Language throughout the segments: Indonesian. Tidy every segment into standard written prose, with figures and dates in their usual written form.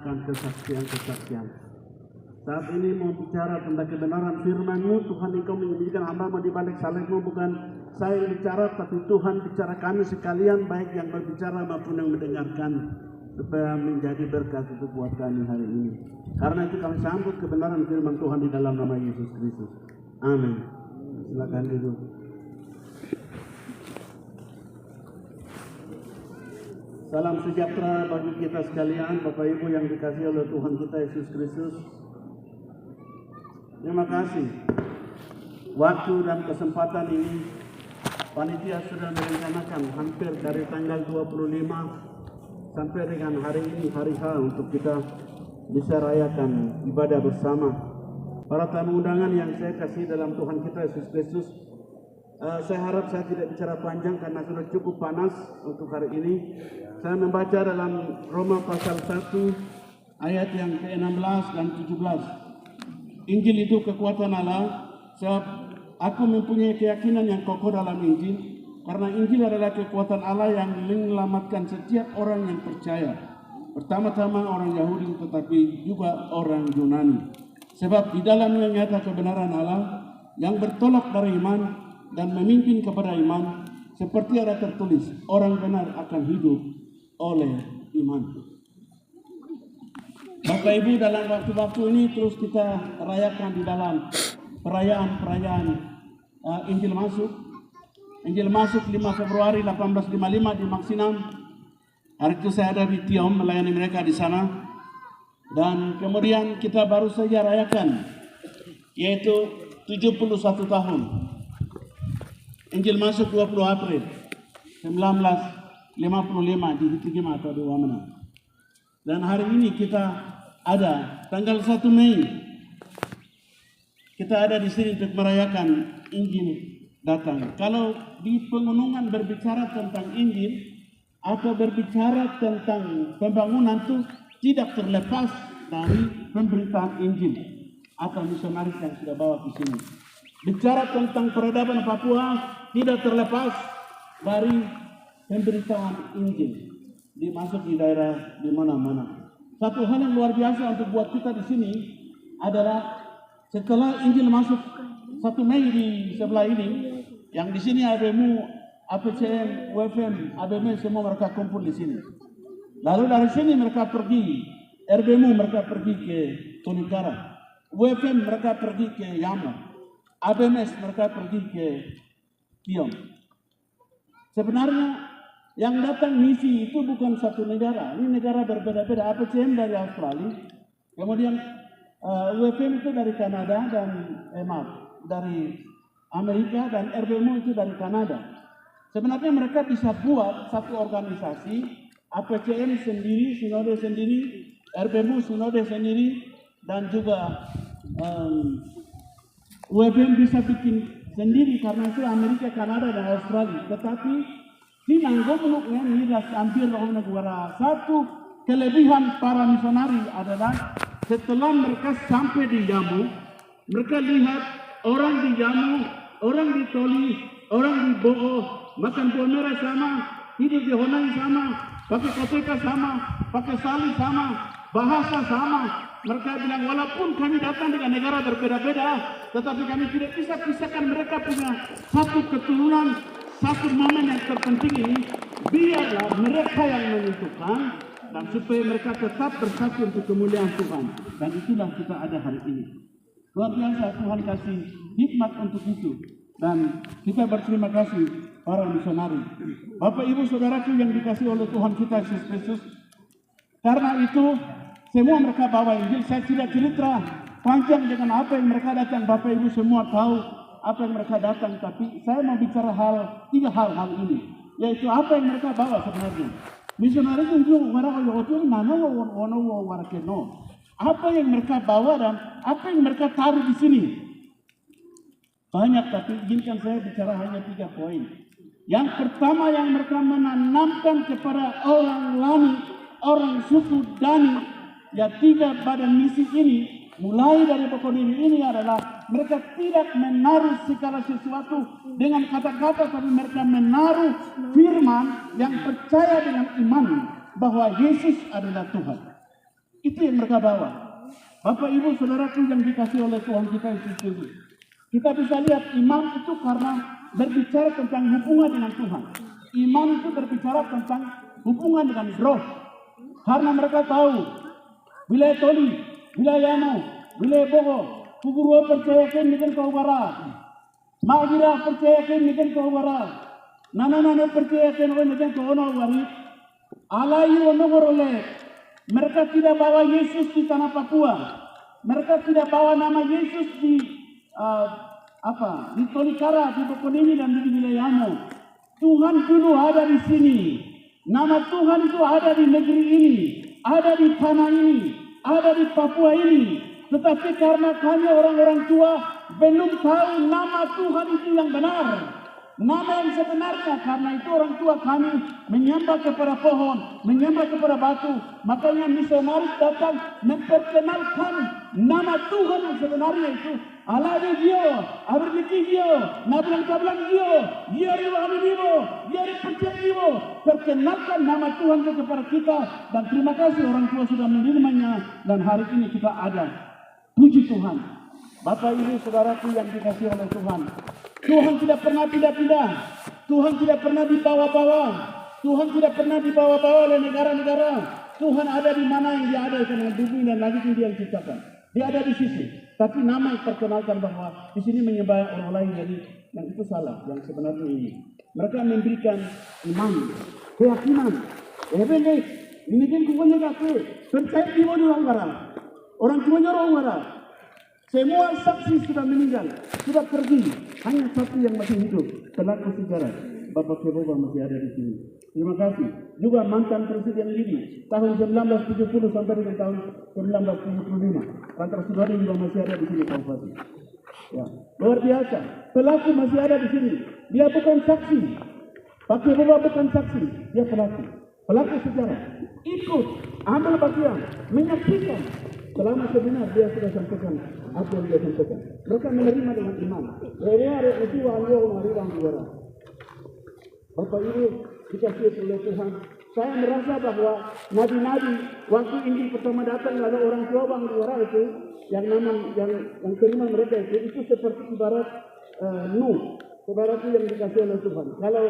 melakukan kesaksian-kesaksian. Saat ini mau bicara tentang kebenaran firman-Mu, Tuhan Engkau menjadikan hamba-Mu di balik salib-Mu, bukan saya yang bicara, tapi Tuhan bicara kami sekalian, baik yang berbicara maupun yang mendengarkan, supaya menjadi berkat untuk buat kami hari ini. Karena itu kami sambut kebenaran firman Tuhan di dalam nama Yesus Kristus. Amin. Silakan duduk. Salam sejahtera bagi kita sekalian, Bapak Ibu yang dikasihi oleh Tuhan kita Yesus Kristus. Terima kasih. Waktu dan kesempatan ini panitia sudah merencanakan hampir dari tanggal 25 sampai dengan hari ini, hari H, untuk kita bisa rayakan ibadah bersama. Para tamu undangan yang saya kasih dalam Tuhan kita Yesus Kristus, saya harap saya tidak bicara panjang karena sudah cukup panas untuk hari ini. Saya membaca dalam Roma pasal 1 ayat yang ke-16 dan 17. Injil itu kekuatan Allah, sebab aku mempunyai keyakinan yang kokoh dalam Injil, karena Injil adalah kekuatan Allah yang menyelamatkan setiap orang yang percaya. Pertama-tama orang Yahudi, tetapi juga orang Yunani. Sebab di dalamnya nyata kebenaran Allah yang bertolak dari iman dan memimpin kepada iman, seperti ada tertulis, orang benar akan hidup oleh iman. Bapak Ibu, dalam waktu-waktu ini terus kita rayakan di dalam perayaan-perayaan Injil Masuk. Injil Masuk 5 Februari 1855 di Maksinam. Hari itu saya ada di Tiom melayani mereka di sana. Dan kemudian kita baru saja rayakan, yaitu 71 tahun. Injil Masuk 20 April 1955 di Hitigima atau di Wamena. Dan hari ini kita ada tanggal 1 Mei. Kita ada di sini untuk merayakan Injil datang. Kalau di pegunungan berbicara tentang Injil atau berbicara tentang pembangunan itu tidak terlepas dari pemberitaan Injil atau misionaris yang sudah bawa ke sini. Bicara tentang peradaban Papua tidak terlepas dari pemberitaan Injil dimasuk di daerah di mana-mana. Satu hal yang luar biasa untuk buat kita di sini adalah setelah Injil masuk 1 Mei di sebelah ini, yang di sini ABMU, APCM, UFM, ABM semua mereka kumpul di sini. Lalu dari sini mereka pergi, RBMU mereka pergi ke Tolikara, UFM mereka pergi ke Yama, ABMS mereka pergi ke Kiong. Sebenarnya yang datang misi itu bukan satu negara, ini negara berbeda-beda. APCM dari Australia, kemudian UFM itu dari Kanada dan dari Amerika, dan RBMU itu dari Kanada. Sebenarnya mereka bisa buat satu organisasi, APCM sendiri, sinode sendiri, RBMU sinode sendiri, dan juga UFM bisa bikin sendiri karena itu Amerika, Kanada, dan Australia. Tetapi sinanggomuluknya ini hampir negara. Satu kelebihan para misionari adalah setelah mereka sampai di Jamu, mereka lihat orang di Jamu, orang di Toli, orang di Bo'o, makan buah merah sama, hidup di Honai sama, pakai koteka sama, pakai sali sama, bahasa sama. Mereka bilang walaupun kami datang dengan negara berbeda-beda, tetapi kami tidak bisa pisahkan mereka punya satu keturunan. Satu momen yang terpenting ini, biarlah mereka yang menentukan, dan supaya mereka tetap bersatu untuk kemuliaan Tuhan. Dan itulah kita ada hari ini. Luar biasa, Tuhan kasih hikmat untuk itu. Dan kita berterima kasih para misionari. Bapak Ibu Saudaraku yang dikasih oleh Tuhan kita Yesus Kristus. Karena itu, semua mereka bawa Injil. Saya tidak cerita panjang dengan apa yang mereka datang. Bapak Ibu semua tahu apa yang mereka datang, tapi saya mau bicara tiga hal ini, yaitu apa yang mereka bawa sebenarnya. Misionaris itu apa yang mereka bawa dan apa yang mereka taruh di sini. Banyak, tapi izinkan saya bicara hanya 3 poin. Yang pertama yang mereka menanamkan kepada orang Lani, orang suku Dani, ya 3 badan misi ini, mulai dari pokok ini adalah mereka tidak menaruh segala sesuatu dengan kata-kata, tapi mereka menaruh firman yang percaya dengan iman bahwa Yesus adalah Tuhan. Itu Itu yang mereka bawa. Bapak Ibu Saudaraku yang dikasih oleh Tuhan kita Yesus Kristus. Kita bisa lihat iman itu karena berbicara tentang hubungan dengan Tuhan. Iman itu berbicara tentang hubungan dengan roh. Karena mereka tahu wilayah Toli, wilayah Yano, wilayah Bogo, Kuburua percayakan dengan kau barat. Magira percayakan dengan kau barat. Nana percayakan dengan kau barat. Alai onogorole. Mereka tidak bawa Yesus di tanah Papua. Mereka tidak bawa nama Yesus di di Tolikara, di Bokonini dan di wilayah Yano. Tuhan dulu ada di sini. Nama Tuhan itu ada di negeri ini, ada di tanah ini, ada di Papua ini. Tetapi karena kami orang-orang tua belum tahu nama Tuhan itu yang benar, nama yang sebenarnya. Karena itu orang tua kami menyembah kepada pohon, menyembah kepada batu. Makanya misionaris datang memperkenalkan nama Tuhan yang sebenarnya itu. Allah Dio, Aberdiki Dio, Nablang Dio, Yari Wahani Dio, Yari Percaya Dio. Perkenalkan nama Tuhan kepada kita. Dan terima kasih orang tua sudah menerimanya. Dan hari ini kita ada. Puji Tuhan. Bapak Ibu Saudaraku yang dikasih oleh Tuhan. Tuhan tidak pernah pindah-pindah. Tuhan tidak pernah dibawa-bawa. Tuhan tidak pernah dibawa-bawa oleh negara-negara. Tuhan ada di mana yang dia ada karena bumi dan langit yang dia ciptakan. Dia ada di sisi. Tapi nama yang terkenalkan bahwa di sini menyembah orang lain, jadi yang itu salah. Yang sebenarnya ini. Mereka memberikan iman, keyakinan. Ini kan kukunya kakek. Percaya di orang barat. Orang tuanya orang barat. Semua saksi sudah meninggal, sudah pergi. Hanya satu yang masih hidup. Pelaku sejarah. Bapak Keboba masih ada di sini. Terima kasih. Juga mantan presiden ini tahun 1970 sampai dengan tahun 1975. Antara saudara juga masih ada di sini Pak Bupati. Ya, luar biasa. Pelaku masih ada di sini. Dia bukan saksi. Pak Keboba bukan saksi. Dia pelaku. Pelaku sejarah. Ikut, ambil bagian, menyaksikan. Selama sebenar dia sudah sampaikan apa yang dia sampaikan. Mereka menerima dengan iman. Bapak Ibu dikasih oleh Tuhan. Saya merasa bahwa nabi-nabi waktu Injil pertama datang lalu orang tua bang luar itu yang terima mereka itu seperti ibarat Nuh. Saudara itu yang dikasih oleh Tuhan. Kalau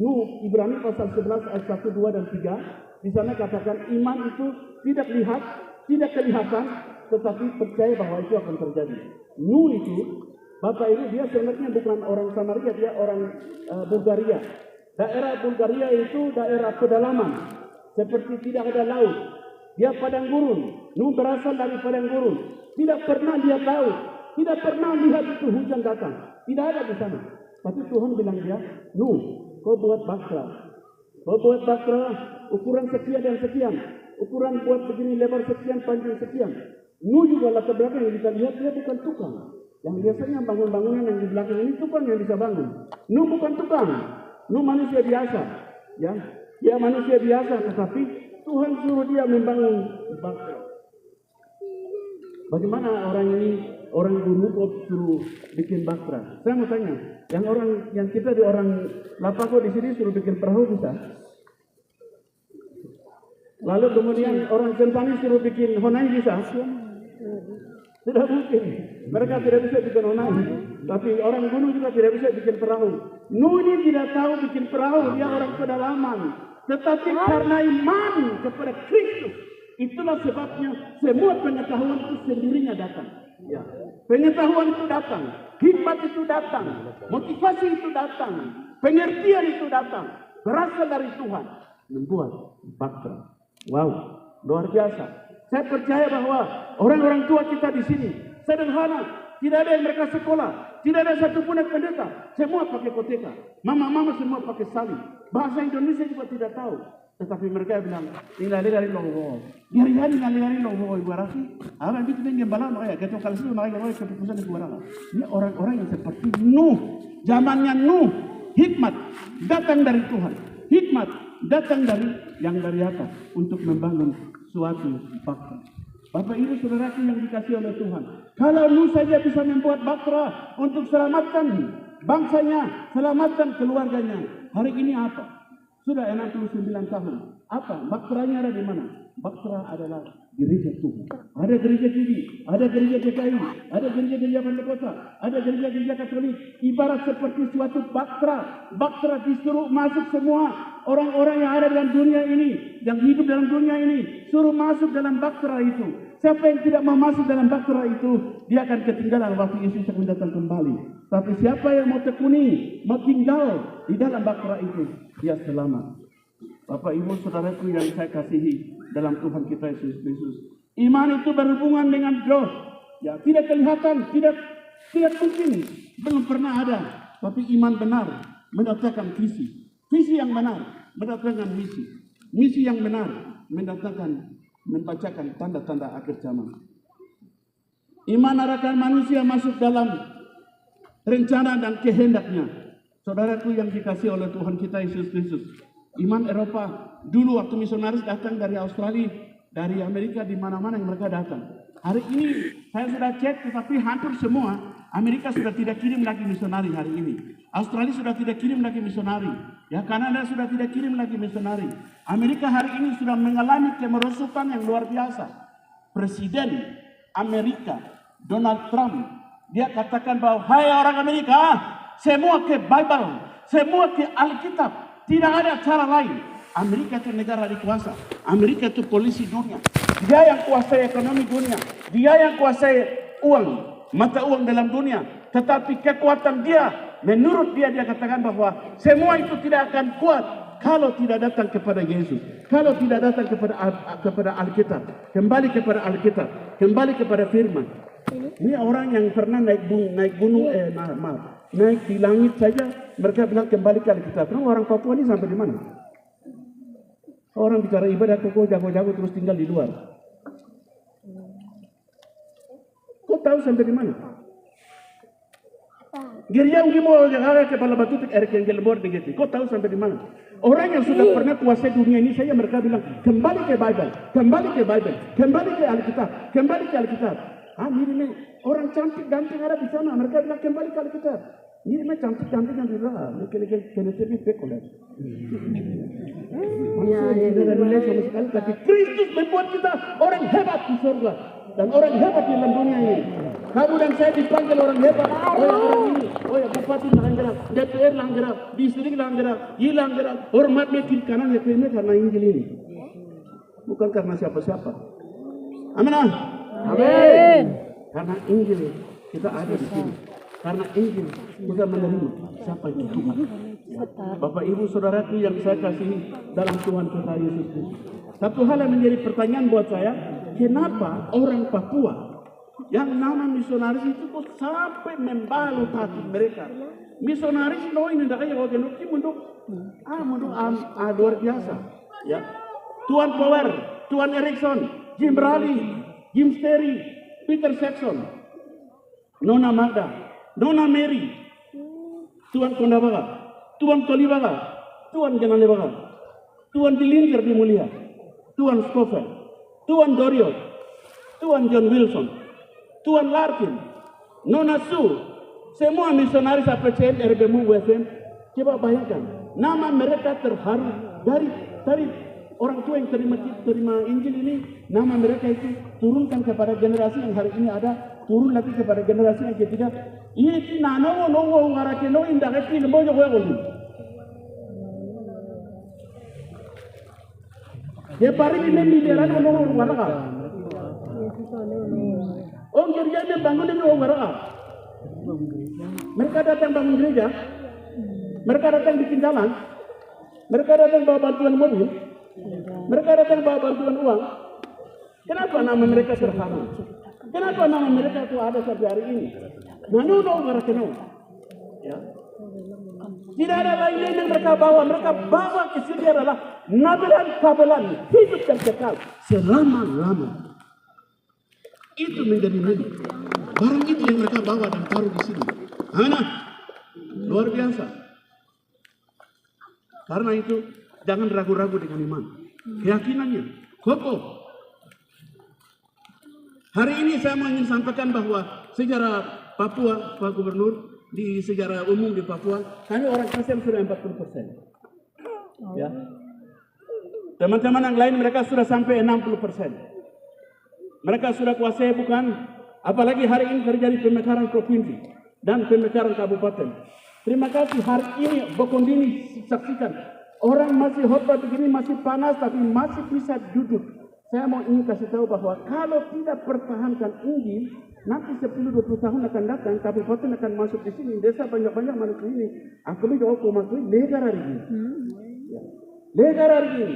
Nuh Ibrani pasal 11 ayat 1, 2 dan 3 di sana katakan iman itu tidak lihat, tidak kelihatan, tetapi percaya bahwa itu akan terjadi. Nuh itu, Bapak Ibu, dia sebenarnya bukan orang Samaria, dia orang Bulgaria. Daerah Bulgaria itu daerah pedalaman, seperti tidak ada laut. Dia padang gurun. Nuh berasal dari padang gurun. Tidak pernah dia tahu, tidak pernah lihat itu hujan datang. Tidak ada di sana. Tapi Tuhan bilang dia, Nuh, kau buat bahtera. Kau buat bahtera ukuran sekian dan sekian. Ukuran buat begini lebar sekian, panjang sekian. Nuh juga latar belakang yang kita lihat dia bukan tukang. Yang biasanya bangun-bangunan yang di belakang ini tukang yang bisa bangun. Nuh bukan tukang. Nuh manusia biasa. Ya, dia manusia biasa, tetapi Tuhan suruh dia membangun bahtera. Bagaimana orang ini, orang guru suruh bikin bahtera? Saya mau tanya, yang kita di orang Lapago di sini suruh bikin perahu bisa? Lalu kemudian orang Sentani suruh bikin honai bisa? Tidak mungkin. Mereka tidak bisa bikin honai. Tapi orang gunung juga tidak bisa bikin perahu. Nuh ini tidak tahu bikin perahu. Dia orang pedalaman. Tetapi karena iman kepada Kristus, itulah sebabnya semua pengetahuan itu sendirinya datang. Ya. Pengetahuan itu datang. Hikmat itu datang. Motivasi itu datang. Pengertian itu datang. Berasal dari Tuhan. Membuat bahtera. Wow, luar biasa. Saya percaya bahwa orang-orang tua kita di sini sederhana, tidak ada yang mereka sekolah, tidak ada satu pun yang pendeta, semua pakai koteka, mama-mama semua pakai salib. Bahasa Indonesia juga tidak tahu, tetapi mereka bilang dari logo, dari logo ibarasi. Apa itu yang gembalan, ya kita kalau sudah mereka keputusan di luar. Ini orang-orang yang seperti Nuh, zamannya Nuh, hikmat datang dari Tuhan, hikmat datang dari yang dari atas untuk membangun suatu bahtera. Bapak Ibu Saudaraku yang dikasih oleh Tuhan, kalau Nuh saja bisa membuat bahtera untuk selamatkan bangsanya, selamatkan keluarganya, hari ini apa? Sudah 69 tahun. Apa? Bahteranya ada di mana? Baktra adalah gereja Tuhan. Ada gereja TV, ada gereja DKI, ada gereja Kota, ada gereja Katolik. Ibarat seperti suatu baktra. Baktra disuruh masuk semua orang-orang yang ada dalam dunia ini, yang hidup dalam dunia ini, suruh masuk dalam baktra itu. Siapa yang tidak mau masuk dalam baktra itu, dia akan ketinggalan waktu Yesus akan datang kembali. Tapi siapa yang mau tekuni, mau tinggal di dalam baktra itu, dia selamat. Bapak Ibu Saudaraku yang saya kasihi dalam Tuhan kita Yesus Kristus. Iman itu berhubungan dengan roh. Ya, tidak kelihatan, tidak mungkin, belum pernah ada. Tapi iman benar mendatangkan visi. Visi yang benar mendatangkan misi. Misi yang benar membacakan tanda-tanda akhir zaman. Iman arahkan manusia masuk dalam rencana dan kehendaknya. Saudaraku yang dikasihi oleh Tuhan kita Yesus Kristus. Iman Eropa, dulu waktu misionaris datang dari Australia, dari Amerika, di mana-mana yang mereka datang. Hari ini saya sudah cek, tetapi hampir semua Amerika sudah tidak kirim lagi misionari hari ini. Australia sudah tidak kirim lagi misionari. Ya, Kanada sudah tidak kirim lagi misionari. Amerika hari ini sudah mengalami kemerosotan yang luar biasa. Presiden Amerika Donald Trump, dia katakan bahwa hai orang Amerika, semua ke Bible, semua ke Alkitab. Tidak ada cara lain. Amerika itu negara dikuasa. Amerika itu polisi dunia. Dia yang kuasai ekonomi dunia. Dia yang kuasai uang, mata uang dalam dunia. Tetapi kekuatan dia, menurut dia katakan bahwa semua itu tidak akan kuat kalau tidak datang kepada Yesus. Kalau tidak datang kepada Alkitab. Kembali kepada Alkitab. Kembali kepada firman. Ini orang yang pernah naik gunung, naik di langit saja, mereka bilang kembali ke Alkitab. Orang Papua ini sampai di mana? Orang bicara ibadah kok jago-jago terus tinggal di luar. Kau tahu sampai di mana? Gereja Ungimo Jakarta kepala batu Erik yang gelebor begitu. Kau tahu sampai di mana? Orang yang sudah pernah kuasai dunia ini saja mereka bilang kembali ke Bible, kembali ke Bible, kembali ke Alkitab, kembali ke Alkitab. Ini orang cantik ganteng ada di sana. Mereka bilang kembali ke Alkitab. Ini cantik ganteng yang di luar. Kena lebih pekuler. Tapi Kristus membuat kita orang hebat di surga dan orang hebat di dalam dunia ini. Kamu dan saya dipanggil orang hebat. Orang ini, bupati langgarap, DPR langgarap, distrik langgarap, langgarap. Hormatnya kiri kanan ya karena Injil ini. Bukan karena siapa-siapa. Amin. Amin. Karena Injil kita ada di sini. Karena Injil kita menerima siapa itu Tuhan. Bapak Ibu Saudaraku yang saya kasihi dalam Tuhan kita Yesus Kristus. Satu hal yang menjadi pertanyaan buat saya, kenapa orang Papua yang nama misionaris itu kok sampai membalut hati mereka? Misionaris ini tidak kayak orang mundur luar biasa. Ya, Tuan Power, Tuan Erickson, Jim Raleigh, Jim Sterry, Peter Saxon, Nona Magda, Nona Mary, Tuan Kondabaga, Tuan Tolibaga, Tuan Janalebaga, Tuan Dillinger di Mulia, Tuan Scofield, Tuan Dorio, Tuan John Wilson, Tuan Larkin, Nona Sue, semua misionaris APCN, RBMU, WFM. Coba bayangkan, nama mereka terharu dari orang tua yang terima Injil ini, nama mereka itu turunkan kepada generasi yang hari ini ada, turun lagi kepada generasi yang ketiga. Ini nano ngarakeno indah kecil lembojo ini. Dia pari ini miliaran ngomong warga. Gereja dia bangun ini warga. Mereka datang bangun gereja, mereka datang bikin jalan, mereka datang bawa bantuan mobil. Mereka datang bawa bantuan uang. Kenapa nama mereka terharu? Kenapa nama mereka itu ada sampai hari ini? Manuno Marakeno. Ya. Tidak ada lain yang mereka bawa. Mereka bawa ke sini adalah nabelan kabelan hidup dan kekal selama-lama. Itu menjadi nabi. Barang itu yang mereka bawa dan taruh di sini. Luar biasa. Karena itu jangan ragu-ragu dengan iman. Keyakinannya kokoh. Hari ini saya mau ingin sampaikan bahwa sejarah Papua, Pak Gubernur, di sejarah umum di Papua, kami orang Kristen sudah 40%. Ya. Teman-teman yang lain mereka sudah sampai 60%. Mereka sudah kuasai bukan? Apalagi hari ini terjadi pemekaran provinsi dan pemekaran kabupaten. Terima kasih hari ini Bokondini saksikan. Orang masih khotbah begini masih panas tapi masih bisa duduk. Saya mau ingin kasih tahu bahwa kalau tidak pertahankan Injil, nanti 10-20 tahun akan datang, kabupaten akan masuk di sini, desa banyak-banyak masuk ini. Aku bilang aku masuk negara ini. Negara ini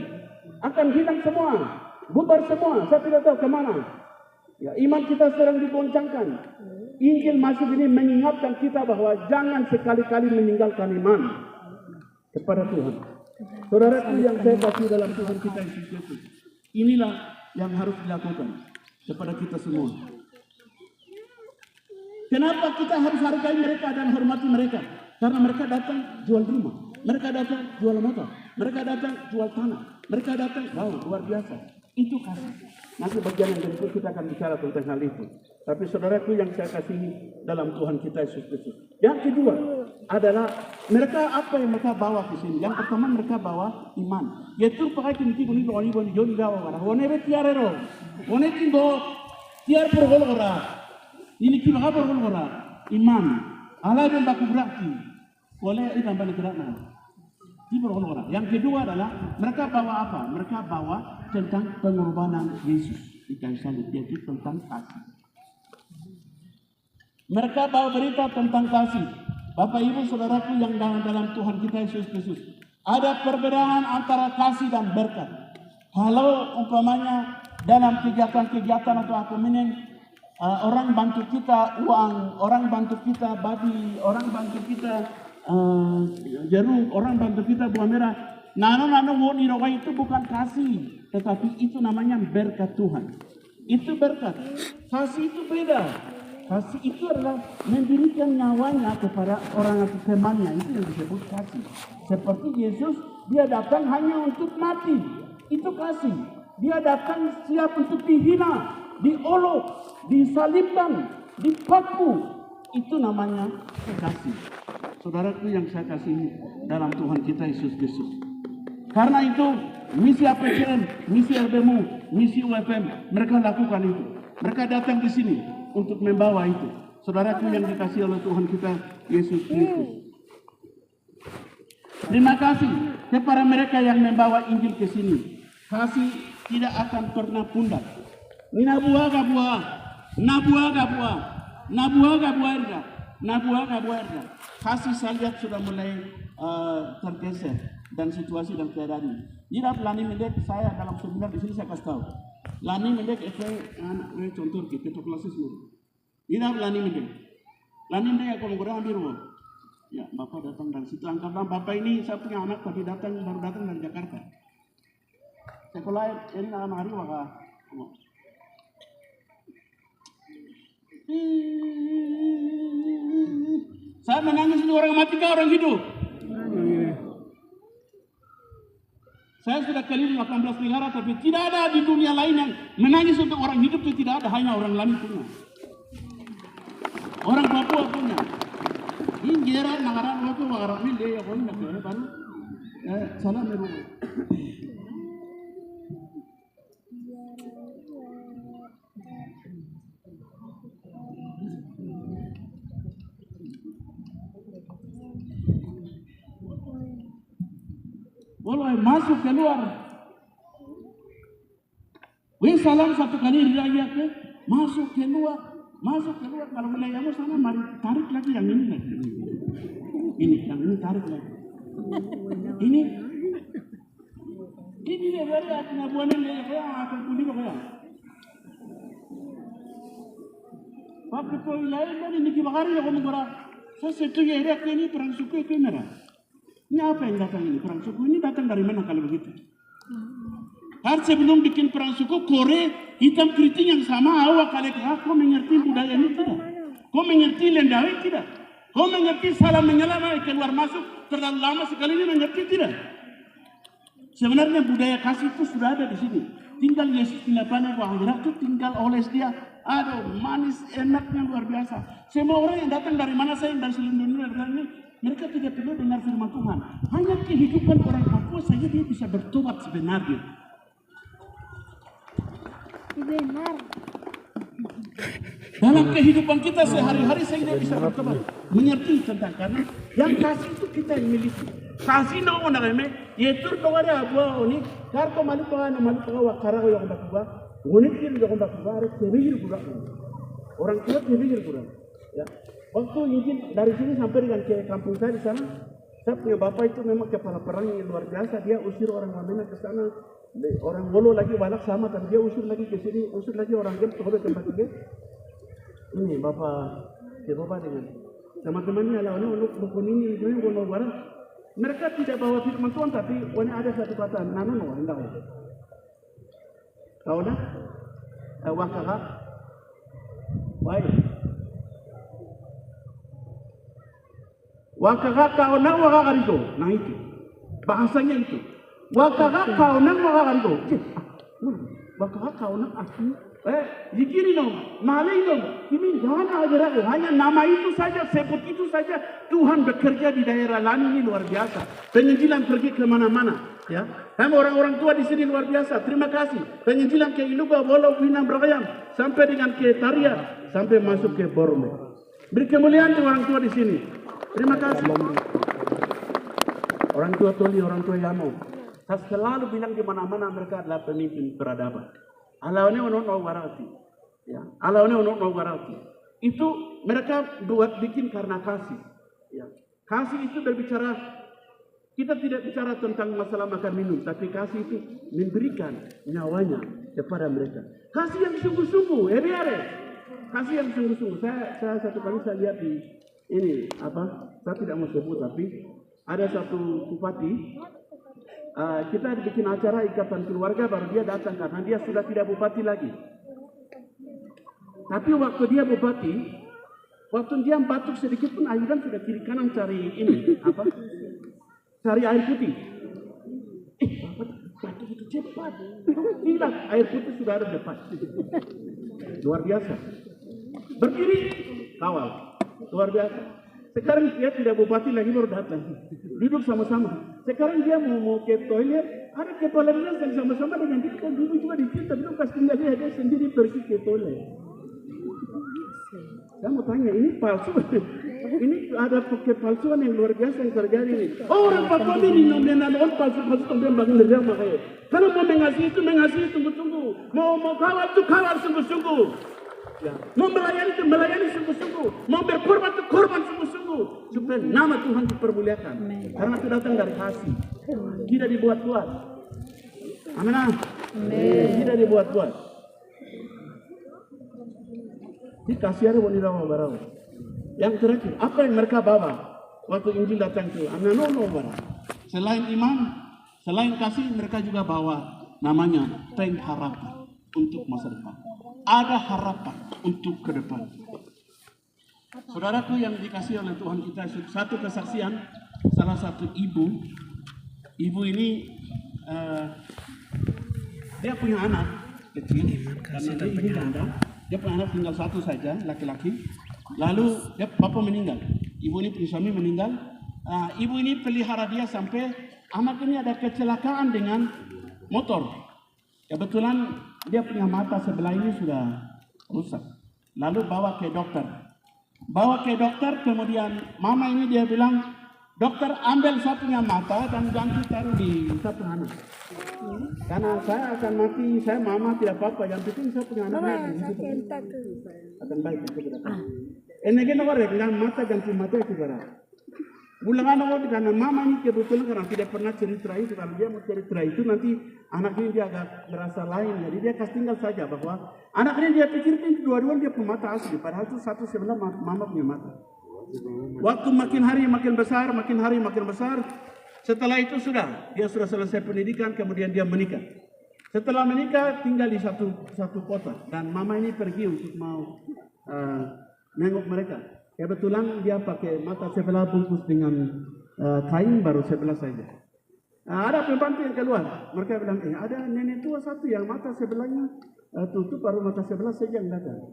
akan hilang semua, bubar semua. Saya tidak tahu kemana. Ya, iman kita sedang digoncangkan. Injil masuk ini mengingatkan kita bahwa jangan sekali-kali meninggalkan iman kepada Tuhan. Saudaraku yang saya kasih dalam Tuhan kita Yesus Kristus, inilah yang harus dilakukan kepada kita semua. Kenapa kita harus hargai mereka dan hormati mereka? Karena mereka datang jual rumah, mereka datang jual motor, mereka datang jual tanah, mereka datang, wow, luar biasa. Itu kasih. Nanti bagian yang berikut kita akan bicara tentang hal itu. Tapi saudaraku yang saya kasihi dalam Tuhan kita Yesus Kristus. Yang kedua adalah mereka apa yang mereka bawa ke sini. Yang pertama mereka bawa iman. Yaitu pakai kinti buni boni boni jon gawa wara. Wone be tiare ro. Wone timbo tiar porgol ora. Ini ki baka porgol ora. Iman. Ala ben baku berarti. Boleh ditambah gerakna. Di porgol ora. Yang kedua adalah mereka bawa apa? Mereka bawa tentang pengorbanan Yesus di kayu salib, yaitu tentang kasih. Mereka bawa berita tentang kasih. Bapak Ibu Saudaraku yang dalam Tuhan kita Yesus Kristus, ada perbedaan antara kasih dan berkat. Kalau umpamanya dalam kegiatan-kegiatan atau apa orang bantu kita uang, orang bantu kita babi, orang bantu kita jeruk, orang bantu kita buah merah. Nano woni roga itu bukan kasih, tetapi itu namanya berkat Tuhan. Itu berkat. Kasih itu beda. Kasih itu adalah memberikan nyawanya kepada orang atau temannya. Itu yang disebut kasih. Seperti Yesus, dia datang hanya untuk mati. Itu kasih. Dia datang siap untuk dihina, diolok, disalibkan, dipaku. Itu namanya kasih. Saudaraku yang saya kasihi dalam Tuhan kita Yesus Kristus. Karena itu, misi APCN, misi LBMU, misi UFM, mereka lakukan itu. Mereka datang di sini untuk membawa itu. Saudaraku yang dikasihi oleh Tuhan kita, Yesus Kristus. Terima kasih kepada mereka yang membawa Injil ke sini. Kasih tidak akan pernah pundak. Nabuaga buah, nabuaga buah, nabuaga buah, nabuaga buah. Kasih saya lihat sudah mulai tergeser. Dan situasi dan keadaan ini. Jika Lani Mendek saya dalam seminar di sini saya kasih tahu. Lani Mendek itu anak contoh kita klasis dulu. Jika Lani Mendek aku mengurang di rumah. Ya, Bapak datang dari situ. Angkatlah Bapak ini saya punya anak tadi baru datang dari Jakarta. Sekolah ini anak hari maka. Saya menangis ini orang mati kah orang hidup? Saya sudah keliling 18 negara, tapi tidak ada di dunia lain yang menangis untuk orang hidup itu tidak ada, hanya orang lain punya. Orang Papua punya. Injera nagaran waktu wakarak mile ya kau nak baru salah meru. Walau masuk keluar, wih salam satu kali raya ke masuk keluar. Kalau wilayahmu sana mari tarik lagi yang ini lagi. Yang ini tarik lagi. Ini dia dari akhirnya buanan dia akan kulit apa ya? Pakai kau wilayah ini kibakari ya kamu berah. Saya setuju ya ini perang suku itu merah. Ini apa yang datang ini? Perang suku ini datang dari mana kalau begitu? Harus sebelum bikin perang suku, Kore hitam keriting yang sama awak kali kau mengerti budaya ini tidak? Kau mengerti lendawi tidak? Kau mengerti salah menyelam keluar masuk terlalu lama sekali ini mengerti tidak? Sebenarnya budaya kasih itu sudah ada di sini. Tinggal Yesus tindakannya bahwa gerak itu tinggal oles dia. Aduh, manis enaknya luar biasa. Semua orang yang datang dari mana saya dari seluruh dunia ini mereka tidak perlu dengar firman Tuhan. Hanya kehidupan orang Papua saja dia bisa bertobat sebenarnya. Benar. Dalam kehidupan kita sehari-hari saya tidak bisa bertobat. Mengerti tentang karena yang kasih itu kita yang miliki. Kasih no ona reme, yetur tongare abua oni, karko malu paga wakara yang bakuba, oni kiri yang bakuba, ada tebir kurang. Orang tua tebir kurang. Ya, waktu izin dari sini sampai dengan ke kampung saya di sana, saya punya bapak itu memang kepala perang yang luar biasa. Dia usir orang Wamena ke sana, orang Wolo lagi walak sama, tapi dia usir lagi ke sini, usir lagi orang Gem ke tempat ini. Ini bapak dengan teman-temannya lah, untuk rukun ini Wolo Barat. Mereka tidak bawa firman Tuhan, tapi ada satu kata, nanono, enggak. Kau dah, wakaka, baik. Wakaka kau nang wakaka itu, nah itu bahasanya itu. Wakaka kau nang wakaka itu, wakaka kau nang aku. Dikini dong, malai dong. Ini jangan ajar hanya nama itu saja, sebut itu saja. Tuhan bekerja di daerah Lani ini luar biasa. Penginjilan pergi kemana-mana, ya. Kami orang-orang tua di sini luar biasa. Terima kasih. Penginjilan ke Iluga, Wolo, Winam, Bragayam, sampai dengan ke Taria, sampai masuk ke Borome. Beri kemuliaan di orang tua di sini. Terima kasih. Orang tua Toli, orang tua Yamo. Saya selalu bilang di mana-mana mereka adalah pemimpin peradaban. Alawane ono warati, ya. Alawane ono warati. Itu mereka bikin karena kasih, ya. Kasih itu berbicara, kita tidak bicara tentang masalah makan minum, tapi kasih itu memberikan nyawanya kepada mereka. Kasih yang sungguh-sungguh, biare. Kasih yang sungguh-sungguh. Saya satu kali saya lihat di ini saya tidak mau sebut, tapi ada satu bupati. Kita bikin acara ikatan keluarga, baru dia datang karena dia sudah tidak bupati lagi. Tapi waktu dia bupati, waktu dia batuk sedikit pun ayudan sudah kiri kanan cari ini cari air putih. Batuk itu cepat. Tidak, air putih sudah ada depan. Luar biasa. Berdiri, kawal. Luar biasa. Sekarang dia tidak bupati lagi baru datang. Duduk sama-sama. Sekarang dia mau ke toilet. Ada kepala dinas yang sama-sama dengan dia. Kan dulu juga di kita. Belum pas tinggal dia sendiri pergi ke toilet. Saya mau tanya, ini palsu? Ini ada kepalsuan yang luar biasa yang terjadi ini. Orang Papua ini orang palsu-palsu kemudian bangun negara makanya. Kalau mau mengasihi tunggu-tunggu. Mau kawal itu kawal sungguh-sungguh. Ya. Mau melayani sungguh-sungguh. Mau berkorban itu korban sungguh-sungguh. Supaya nama Tuhan dipermuliakan. Karena itu datang dari kasih. Tidak dibuat-buat. Amin. Tidak dibuat-buat. Ini kasihan wanita barang. Yang terakhir, apa yang mereka bawa waktu Injil datang ke Ananono. Selain iman, selain kasih, mereka juga bawa namanya pengharapan untuk masa depan. Ada harapan untuk ke depan. Saudaraku yang dikasih oleh Tuhan kita, satu kesaksian, salah satu ibu ini dia punya anak kecil, karena dia ibu janda, dia punya anak tinggal satu saja, laki-laki. Lalu dia bapak meninggal, ibu ini punya suami meninggal. Ibu ini pelihara dia sampai anak ini ada kecelakaan dengan motor. Kebetulan dia punya mata sebelah ini sudah rusak. Lalu bawa ke dokter. Kemudian mama ini dia bilang, dokter ambil satunya mata dan ganti taruh di satu anak. Karena saya akan mati, saya mama tidak apa-apa. Yang penting saya punya anak lagi. Akan baik itu berapa. Ini kan orang mata ganti mata itu berapa. Bulangan orang karena mama ini kebetulan karena tidak pernah cerita itu, kalau dia mau cerita itu nanti anak ini dia agak merasa lain, jadi dia kasih tinggal saja bahwa anak ini dia pikir ini dua-dua dia punya mata asli, padahal itu satu sebenarnya mama punya mata. Waktu makin hari makin besar, setelah itu dia sudah selesai pendidikan, kemudian dia menikah. Setelah menikah tinggal di satu kota dan mama ini pergi untuk mau nengok mereka. Kebetulan dia pakai mata sebelah bungkus dengan kain baru sebelah saja. Ada pembantu yang keluar. Mereka bilang, ada nenek tua satu yang mata sebelahnya tutup, baru mata sebelah saja yang datang.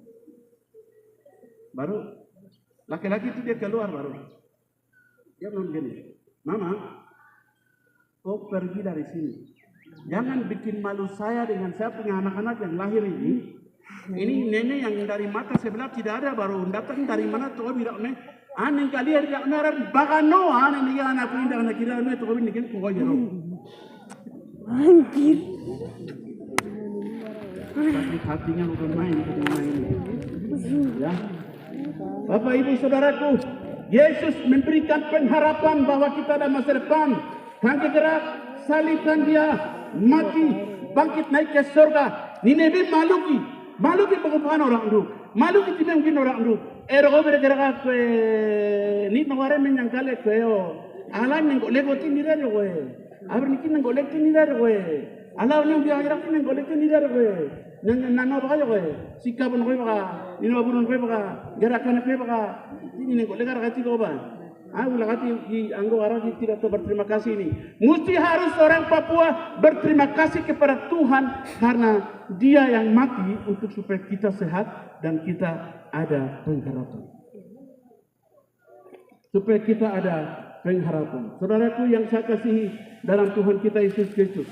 Baru laki-laki itu dia keluar baru. Dia bilang begini, Mama, kau pergi dari sini. Jangan bikin malu saya dengan saya punya anak-anak yang lahir ini. Ini nenek yang dari mata sebelah tidak ada, baru datang dari mana tuh bilang nih. Aneh kali ada merah bagano, aneh nih anak pindah anak kira nih tuh bikin kau jero. Anjir. Tapi hatinya bukan main. Ya. Bapak Ibu Saudaraku, Yesus memberikan pengharapan bahwa kita ada masa depan. Kaki gerak, salibkan dia, mati, bangkit naik ke surga. Nineveh maluki pengupahan orang dulu. Maluki tidak mungkin orang dulu. Ergo bergerak ke ni naware menyangkale ke yo. Alam yang golek tin tidak gue. Abr nikin yang golek tin tidak gue. Alam yang dia gerak tin golek tin tidak gue. Nano baka gue. Sikapun gue baka, inobun gue baka, gerakan gue baka. Ini yang golek gerak tin gue. Aku lagi di anggo orang tidak tahu berterima kasih ini. Mesti harus orang Papua berterima kasih kepada Tuhan karena Dia yang mati untuk supaya kita sehat dan kita ada pengharapan. Supaya kita ada pengharapan. Saudaraku yang saya kasihi dalam Tuhan kita Yesus Kristus,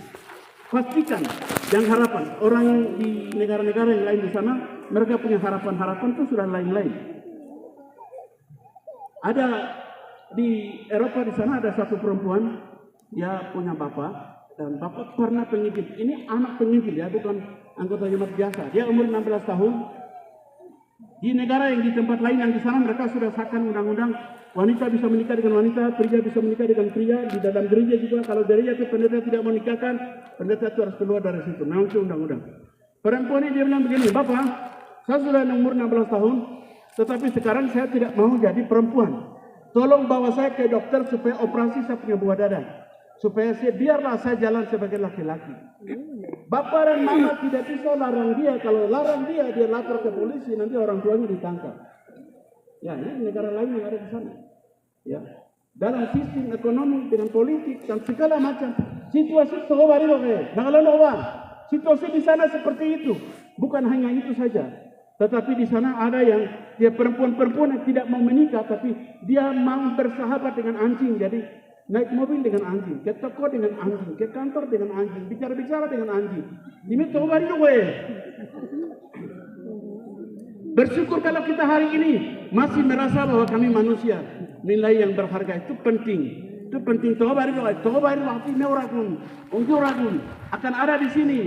pastikan yang harapan orang di negara-negara yang lain di sana mereka punya harapan itu sudah lain-lain. Ada di Eropa di sana ada satu perempuan, dia punya bapak dan bapak pernah penginjil. Ini anak penginjil ya, bukan anggota jemaat biasa. Dia umur 16 tahun. Di negara yang di tempat lain yang di sana mereka sudah sahkan undang-undang wanita bisa menikah dengan wanita, pria bisa menikah dengan pria. Di dalam gereja juga kalau gereja itu pendeta tidak mau nikahkan, pendeta itu harus keluar dari situ. Memang itu undang-undang. Perempuan ini dia bilang begini, Bapak, saya sudah umur 16 tahun, tetapi sekarang saya tidak mau jadi perempuan. Tolong bawa saya ke dokter supaya operasi saya punya buah dada. Supaya biarlah saya jalan sebagai laki-laki. Bapak dan mama tidak bisa larang dia. Kalau larang dia lapor ke polisi, nanti orang tuanya ditangkap. Ya, ini negara lain yang ada di sana. Ya, dalam sistem ekonomi dengan politik dan segala macam situasi sehobari loh, situasi di sana seperti itu. Bukan hanya itu saja. Tetapi di sana ada yang dia perempuan-perempuan yang tidak mau menikah, tapi dia mau bersahabat dengan anjing. Jadi naik mobil dengan anjing, ke toko dengan anjing, ke kantor dengan anjing, bicara-bicara dengan anjing. Ini tobari gue. Bersyukur kalau kita hari ini masih merasa bahwa kami manusia, nilai yang berharga itu penting. Itu penting. Tobari waktu ini orang akan ada di sini.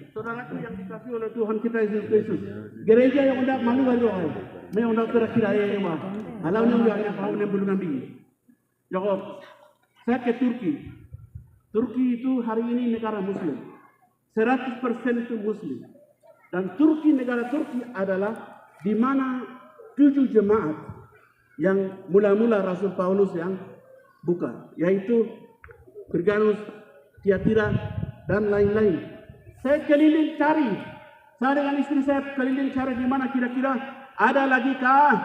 Saudaraku yang dikasihi oleh Tuhan kita Yesus Kristus, gereja yang undak malu baru, yang undak terakhir ayat mah, alau yang yang tahu yang belum nabi. Jawab, saya ke Turki. Turki itu hari ini negara Muslim, 100% itu Muslim. Dan negara Turki adalah di mana 7 jemaat yang mula-mula Rasul Paulus yang buka, yaitu Pergamus, Tiatira, dan lain-lain. Saya keliling cari, saya dengan istri saya keliling cari di mana kira-kira ada lagi kah?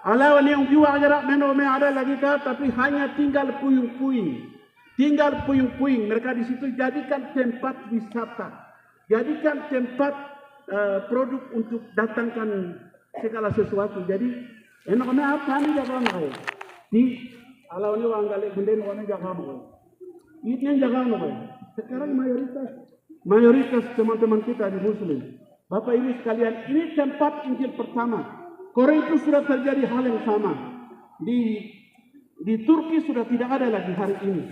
Alau yang jual jarak menome ada lagi kah? Tapi hanya tinggal puing-puing, Mereka di situ jadikan tempat wisata, jadikan tempat produk untuk datangkan segala sesuatu. Jadi enaknya apa nih jaga mereka? Di alau ni orang galak benda orang jaga mereka. Ini jaga mereka. Sekarang mayoritas teman-teman kita di Muslim. Bapak Ibu sekalian, ini tempat Injil pertama. Korintus sudah terjadi hal yang sama. Di Turki sudah tidak ada lagi hari ini.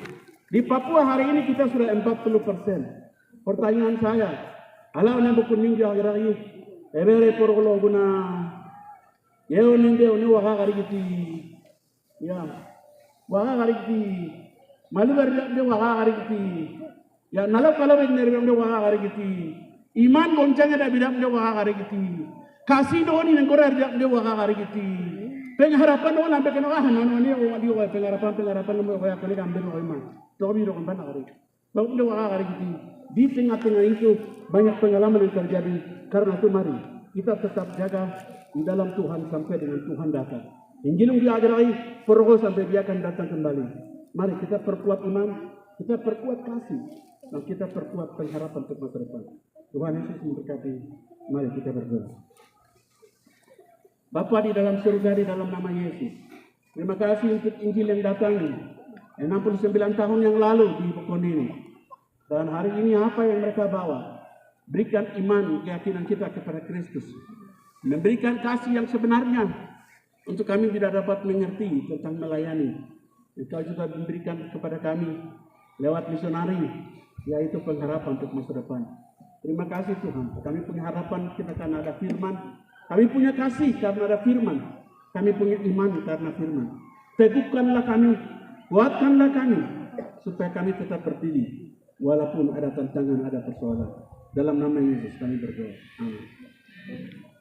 Di Papua hari ini kita sudah 40%. Pertanyaan saya, alau ne buku ninja akhir-akhir, ebere porolo guna, yeo ninde oni waka karigiti, ya, waka karigiti, malu karigiti waka karigiti. Ya nalap kalau benar benar waka hari gitu, iman goncang ada bilang dia waka hari gitu, kasih doni nengkorar dia waka hari gitu, pengharapan orang sampai kena nano ni orang dia pengharapan nomor kaya kali ambil orang iman, tapi orang mana hari, baru dia waka hari gitu, di tengah-tengah itu banyak pengalaman yang terjadi, karena itu mari kita tetap jaga di dalam Tuhan sampai dengan Tuhan datang. Injil yang diajarai perlu sampai dia akan datang kembali. Mari kita perkuat iman, kita perkuat kasih. Dan kita perkuat pengharapan untuk masa depan. Tuhan Yesus memberkati. Mari kita berdoa. Bapa di dalam surga, di dalam nama Yesus, Terima kasih untuk Injil yang datang 69 tahun yang lalu di Bukon ini. Dan hari ini apa yang mereka bawa? Berikan iman, keyakinan kita kepada Kristus. Memberikan kasih yang sebenarnya untuk kami tidak dapat mengerti tentang melayani. Engkau juga memberikan kepada kami lewat misionari, yaitu pengharapan untuk masa depan. Terima kasih Tuhan. Kami punya harapan kita karena ada firman. Kami punya kasih karena ada firman. Kami punya iman karena firman. Teguhkanlah kami, kuatkanlah kami, supaya kami tetap berdiri, walaupun ada tantangan, ada persoalan. Dalam nama Yesus kami berdoa. Amin.